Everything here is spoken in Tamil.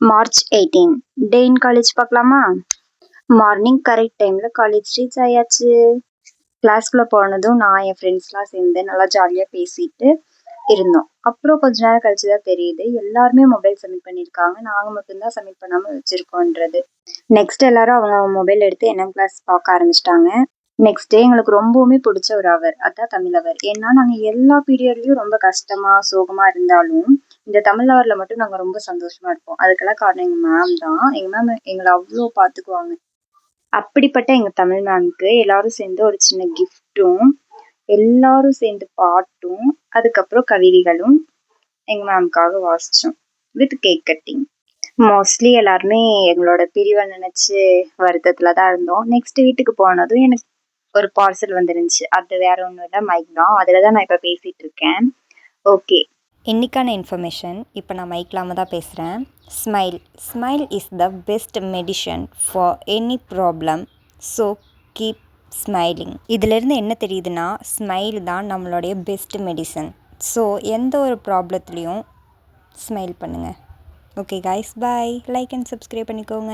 மார்ச் 18 டே இன் காலேஜ் பார்க்கலாமா? மார்னிங் கரெக்ட் டைமில் காலேஜ் ரீச் ஆயாச்சு. கிளாஸ்குள்ளே போனதும் நான் என் ஃப்ரெண்ட்ஸ்லாம் சேர்ந்து நல்லா ஜாலியாக பேசிட்டு இருந்தோம். அப்புறம் கொஞ்ச நேரம் கழிச்சு தான் தெரியுது எல்லாருமே மொபைல் சப்மிட் பண்ணியிருக்காங்க, நாங்கள் மட்டும்தான் சப்மிட் பண்ணாமல் வச்சுருக்கோன்றது. நெக்ஸ்ட் எல்லாரும் அவங்க மொபைல் எடுத்து என்எம் கிளாஸ் பார்க்க ஆரம்பிச்சிட்டாங்க. நெக்ஸ்ட் டே எங்களுக்கு ரொம்பவுமே பிடிச்ச ஒரு அவர், அதான் தமிழ் அவர். ஏன்னா நாங்கள் எல்லா பீரியட்லையும் ரொம்ப கஷ்டமாக சோகமாக இருந்தாலும் இந்த தமிழ் அவரில் மட்டும் நாங்கள் ரொம்ப சந்தோஷமாக இருப்போம். அதுக்கெல்லாம் காரணம் எங்கள் மேம் தான். எங்கள் மேம் எங்களை அவ்வளோ பார்த்துக்குவாங்க. அப்படிப்பட்ட எங்கள் தமிழ் மேம்க்கு எல்லாரும் சேர்ந்து ஒரு சின்ன கிஃப்ட்டும், எல்லாரும் சேர்ந்து பாட்டும், அதுக்கப்புறம் கவிதைகளும் எங்கள் மேம்காக வாசித்தோம் வித் கேக் கட்டிங். மோஸ்ட்லி எல்லாருமே எங்களோட பிரிவை நினச்சி வருத்தத்தில் தான் இருந்தோம். நெக்ஸ்ட் வீட்டுக்கு போனதும் எனக்கு ஒரு பார்சல் வந்துருந்துச்சு. அது வேற ஒன்றும் இல்லை, மைக் தான். அதில் தான் நான் இப்போ பேசிகிட்டு இருக்கேன். ஓகே, இன்றைக்கான இன்ஃபர்மேஷன் இப்போ நான் மைக் இல்லாமல் தான் பேசுகிறேன். Smile is the best medicine for any problem, so keep smiling. இதிலேருந்து என்ன தெரியுதுன்னா, ஸ்மைல் தான் நம்மளுடைய பெஸ்ட் மெடிசன். ஸோ எந்த ஒரு ப்ராப்ளத்துலேயும் ஸ்மைல் பண்ணுங்கள். Okay guys, bye. Like and subscribe பண்ணிக்கோங்க.